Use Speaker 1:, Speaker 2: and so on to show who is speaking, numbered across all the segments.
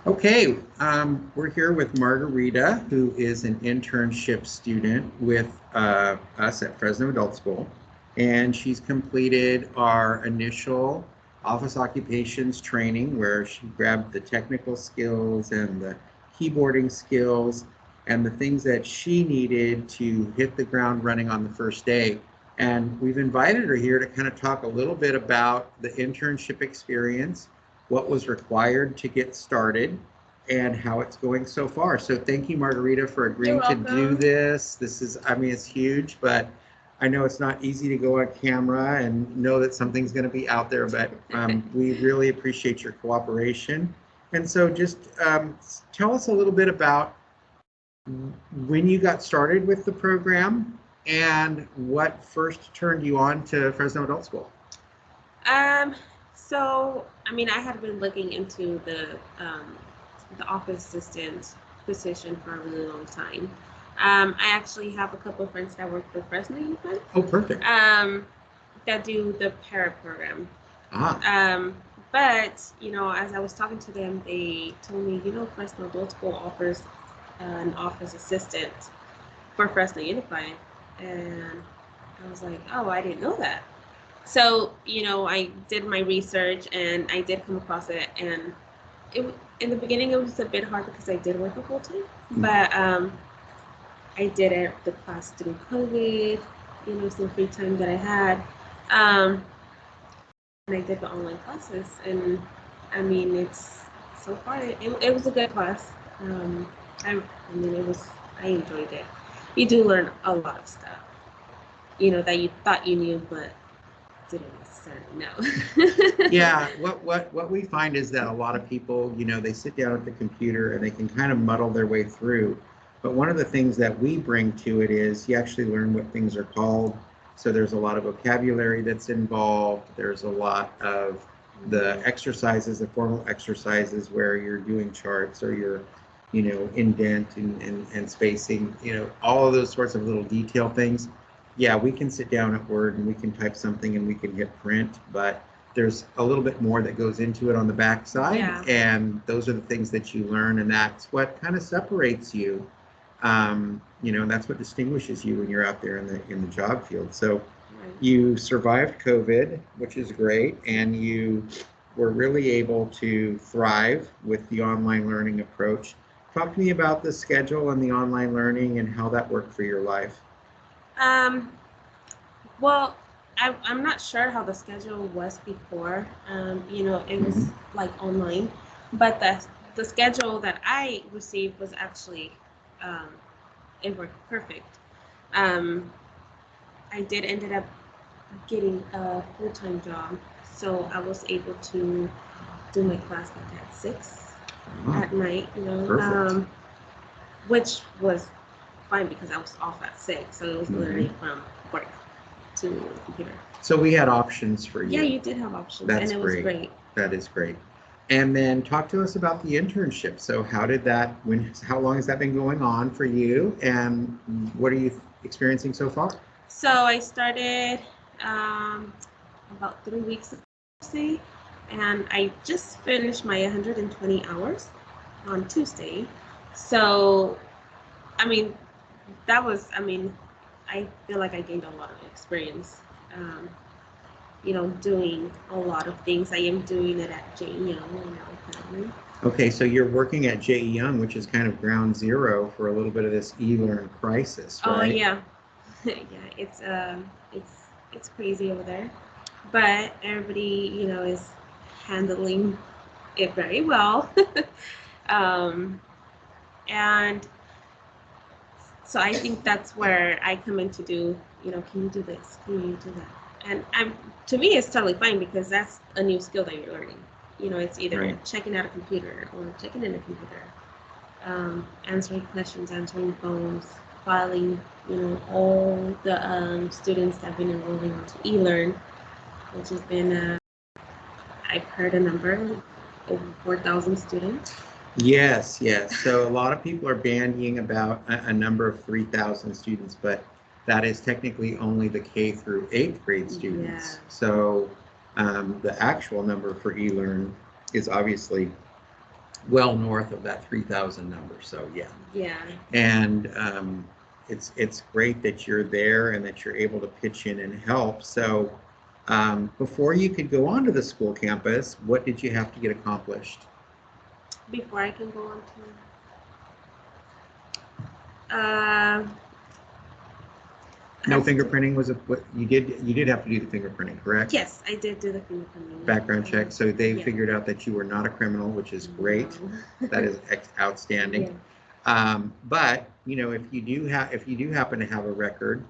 Speaker 1: Okay, we're here with Margarita, who is an internship student with us at Fresno Adult School. And she's completed our initial office occupations training where she grabbed the technical skills and the keyboarding skills and the things that she needed to hit the ground running on the first day. And we've invited her here to kind of talk a little bit about the internship experience, what was required to get started, and how it's going so far. So thank you, Margarita, for
Speaker 2: You're
Speaker 1: agreeing to do
Speaker 2: welcome.
Speaker 1: this. This is, I mean, it's huge, but I know it's not easy to go on camera and know that something's going to be out there, but we really appreciate your cooperation. And so just tell us a little bit about when you got started with the program and what first turned you on to Fresno Adult School.
Speaker 2: Um, I had been looking into the office assistant position for a really long time. I actually have a couple of friends that work for Fresno Youth Fund,
Speaker 1: Oh, perfect.
Speaker 2: that do the para program.
Speaker 1: Ah,
Speaker 2: But as I was talking to them, they told me, Fresno Adult School offers an office assistant for Fresno Unified, and I was like, oh, I didn't know that. So, I did my research and I did come across it, and in the beginning it was a bit hard because I did work a full time, but I did it the class through COVID, some free time that I had, and I did the online classes, and it's so far it was a good class. I enjoyed it. You do learn a lot of stuff, that you thought you knew, but didn't necessarily know.
Speaker 1: yeah, what we find is that a lot of people, they sit down at the computer and they can kind of muddle their way through. But one of the things that we bring to it is you actually learn what things are called. So there's a lot of vocabulary that's involved. There's a lot of the exercises, the formal exercises where you're doing charts or you're, indent and spacing, all of those sorts of little detail things. Yeah, we can sit down at Word and we can type something and we can hit print, but there's a little bit more that goes into it on the backside.
Speaker 2: Yeah.
Speaker 1: And those are the things that you learn, and that's what kind of separates you. And that's what distinguishes you when you're out there in the job field. So you survived COVID, which is great, and you were really able to thrive with the online learning approach. Talk to me about the schedule and the online learning and how that worked for your life.
Speaker 2: Well, I'm not sure how the schedule was before. It was like online, but the schedule that I received was actually, it worked perfect. Um, I did ended up getting a full-time job, so I was able to do my class like at 6 at night,
Speaker 1: Perfect.
Speaker 2: which was fine because I was off at 6, so it was literally from work to the computer.
Speaker 1: So we had options for you.
Speaker 2: Yeah, you did have options,
Speaker 1: That's
Speaker 2: and it was great.
Speaker 1: That is great. And then talk to us about the internship. So how long has that been going on for you, and what are you experiencing so far?
Speaker 2: So I started about 3 weeks ago, say, and I just finished my 120 hours on Tuesday. So, I mean, I feel like I gained a lot of experience, doing a lot of things. I am doing it at J. Young now currently.
Speaker 1: Okay, so you're working at J. Young, which is kind of ground zero for a little bit of this e-learn crisis, right?
Speaker 2: Oh yeah, yeah. It's crazy over there, but everybody is handling it very well. um, and so I think that's where I come in to do. Can you do this? Can you do that? And to me, it's totally fine because that's a new skill that you're learning. It's either checking out a computer or checking in a computer, answering questions, answering phones, filing, all the students that have been enrolling onto eLearn, which has been, I've heard a number, over 4,000 students.
Speaker 1: Yes, yes. So a lot of people are bandying about a number of 3,000 students, but that is technically only the K through 8th grade students.
Speaker 2: Yeah.
Speaker 1: So the actual number for eLearn is obviously well north of that 3,000 number. So yeah.
Speaker 2: Yeah.
Speaker 1: And it's great that you're there and that you're able to pitch in and help. So before you could go onto the school campus, what did you have to get accomplished?
Speaker 2: Before I can go on to,
Speaker 1: No fingerprinting was what you did have to do the fingerprinting, correct?
Speaker 2: Yes, I did do the fingerprinting.
Speaker 1: Background check. So they
Speaker 2: yeah.
Speaker 1: figured out that you were not a criminal, which is great.
Speaker 2: No.
Speaker 1: That is outstanding.
Speaker 2: Yeah.
Speaker 1: But if you do happen to have a record,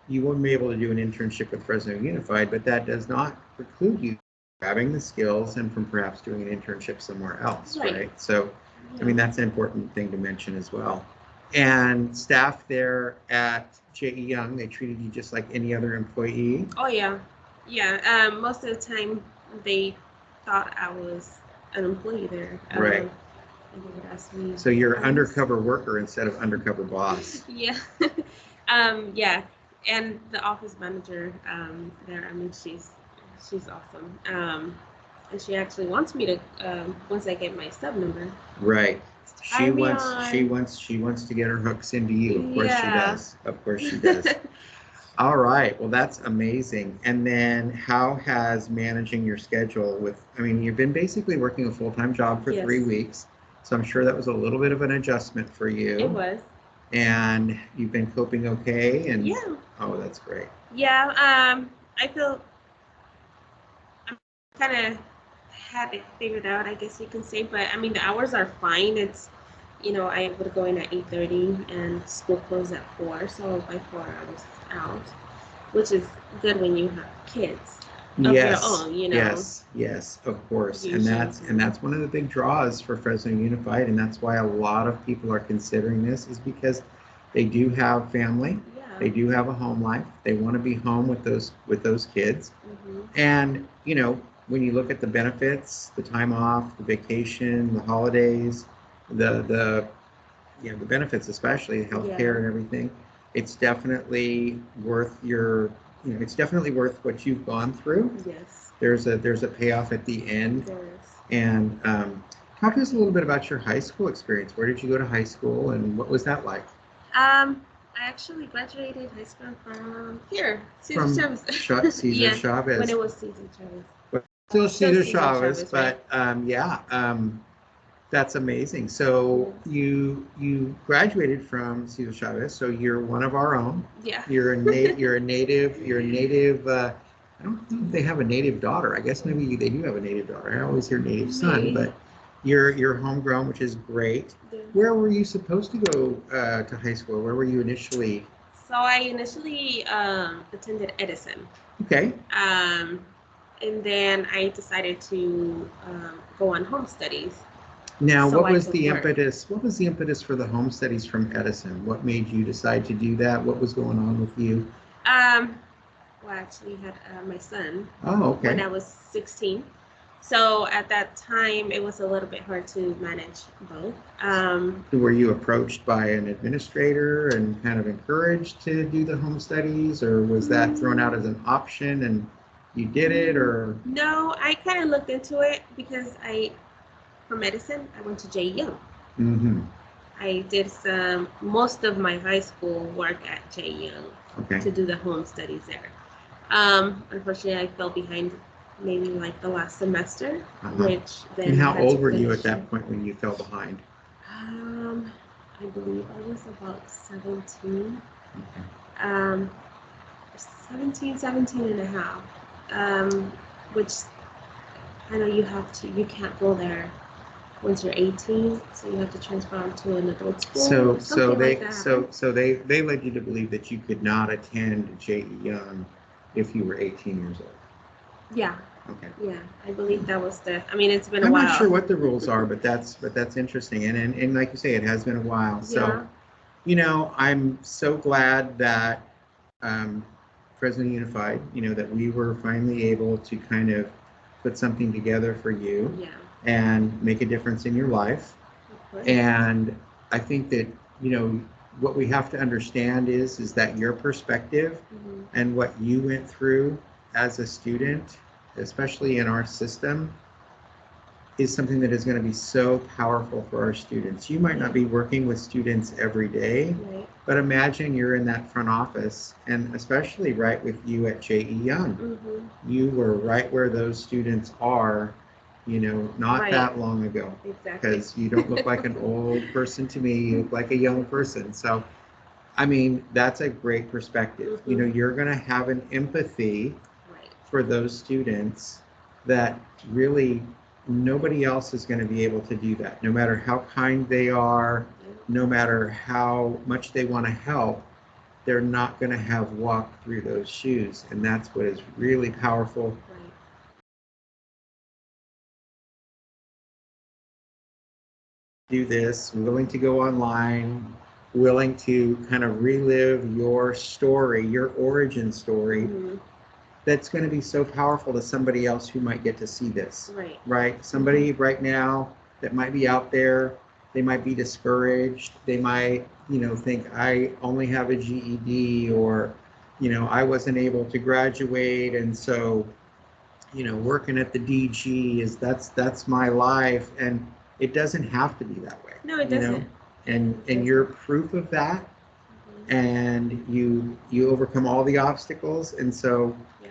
Speaker 1: you won't be able to do an internship with Fresno Unified, but that does not preclude you from having the skills and from perhaps doing an internship somewhere else, right? So, I mean, that's an important thing to mention as well. And staff there at J.E. Young, they treated you just like any other employee?
Speaker 2: Oh, yeah. Yeah. Most of the time, they thought I was an employee there.
Speaker 1: Right.
Speaker 2: And they would ask me.
Speaker 1: So you're undercover worker instead of undercover boss.
Speaker 2: Yeah. Yeah. And the office manager there, I mean, she's awesome. And she actually wants me to once I get my stub number.
Speaker 1: Right. She wants to get her hooks into you. Of course she does. Of course she does. All right. Well, that's amazing. And then how has managing your schedule you've been basically working a full-time job for 3 weeks. So I'm sure that was a little bit of an adjustment for you.
Speaker 2: It was.
Speaker 1: And you've been coping okay? And
Speaker 2: yeah.
Speaker 1: Oh, that's great.
Speaker 2: Yeah. I feel I kind of had it figured out, I guess you can say. But I mean, the hours are fine. It's, I would go in at 8:30 and school closed at 4. So by 4 I was out, which is good when you have kids of your own,
Speaker 1: Yes, of course. And that's one of the big draws for Fresno Unified, and that's why a lot of people are considering this, is because they do have family, they do have a home life, they want to be home with those kids. And when you look at the benefits, the time off, the vacation, the holidays, the benefits, especially healthcare and everything, it's definitely worth it's definitely worth what you've gone through.
Speaker 2: Yes.
Speaker 1: There's a payoff at the end.
Speaker 2: There is.
Speaker 1: And talk to us a little bit about your high school experience. Where did you go to high school, and what was that like?
Speaker 2: I actually graduated high school from here, Cesar Chavez.
Speaker 1: Cesar Chavez.
Speaker 2: When it was Cesar Chavez.
Speaker 1: But still Cesar Chavez, but that's amazing. So you graduated from Cesar Chavez, so you're one of our own.
Speaker 2: Yeah.
Speaker 1: You're a native. I don't think they have a native daughter. I guess maybe they do have a native daughter. I always hear native son, but you're homegrown, which is great. Yeah. Where were you supposed to go to high school? Where were you initially?
Speaker 2: So I initially attended Edison.
Speaker 1: Okay.
Speaker 2: And then I decided to go on home studies.
Speaker 1: Now, what was the impetus? What was the impetus for the home studies from Edison? What made you decide to do that? What was going on with you?
Speaker 2: Well, I actually had my son.
Speaker 1: Oh, okay.
Speaker 2: When I was 16. So at that time, it was a little bit hard to manage both.
Speaker 1: Were you approached by an administrator and kind of encouraged to do the home studies, or was that thrown out as an option and you did it, or?
Speaker 2: No, I kind of looked into it because for medicine, I went to J.E. Young.
Speaker 1: Mm-hmm.
Speaker 2: I did most of my high school work at J.E. Young to do the home studies there. Unfortunately, I fell behind maybe like the last semester, which then.
Speaker 1: And how old were you at that point when you fell behind?
Speaker 2: I believe I was about 17.
Speaker 1: Okay.
Speaker 2: 17 and a half. Which I know you can't go there once you're 18, so you have to transfer on to an adult school. So they led you to believe that you could not attend J.E. Young if you were 18 years old. Yeah. Okay. Yeah, I believe that was it's been a while. I'm not sure what the rules are, but that's interesting. And like you say, it has been a while. So, I'm so glad that Fresno Unified, that we were finally able to kind of put something together for you. Yeah. And make a difference in your life. And I think that, what we have to understand is that your perspective and what you went through as a student, especially in our system,
Speaker 1: is something that is going to be so powerful for our students. You might not be working with students every day,
Speaker 2: Right.
Speaker 1: but imagine you're in that front office, and especially right with you at J.E. Young.
Speaker 2: Mm-hmm.
Speaker 1: You were right where those students are, not
Speaker 2: Right.
Speaker 1: that long ago.
Speaker 2: Exactly.
Speaker 1: Because you don't look like an old person to me, you look like a young person. So, I mean, that's a great perspective.
Speaker 2: Mm-hmm.
Speaker 1: You're going to have an empathy
Speaker 2: Right.
Speaker 1: for those students that really nobody else is going to be able to do that. No matter how kind they are, no matter how much they want to help, they're not going to have walked through those shoes. And that's what is really powerful.
Speaker 2: Right.
Speaker 1: Do this, willing to go online, willing to kind of relive your story, your origin story.
Speaker 2: Mm-hmm.
Speaker 1: That's going to be so powerful to somebody else who might get to see this.
Speaker 2: Right.
Speaker 1: Right? Somebody right now that might be out there, they might be discouraged. They might, think I only have a GED, or, I wasn't able to graduate, and so, working at the DG that's my life, and it doesn't have to be that way.
Speaker 2: No, it doesn't.
Speaker 1: And you're proof of that, and you overcome all the obstacles, and so
Speaker 2: Yeah.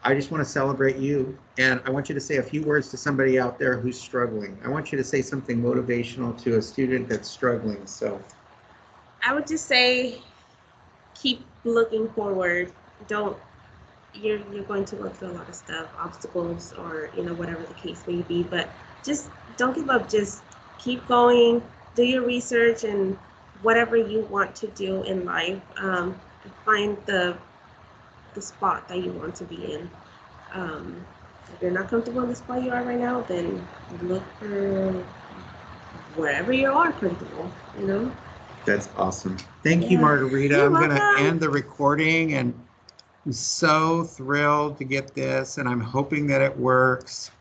Speaker 1: I just want to celebrate you, and I want you to say a few words to somebody out there who's struggling. I want you to say something motivational to a student that's struggling. So
Speaker 2: I would just say keep looking forward. Don't you're going to go through a lot of stuff, obstacles, or whatever the case may be, but just don't give up. Just keep going, do your research, and whatever you want to do in life, find the spot that you want to be in. If you're not comfortable in the spot you are right now, then look for wherever you are comfortable.
Speaker 1: that's awesome. Thank you,
Speaker 2: Yeah.
Speaker 1: Margarita.
Speaker 2: You're
Speaker 1: I'm going to
Speaker 2: welcome.
Speaker 1: end the recording, and I'm so thrilled to get this, and I'm hoping that it works.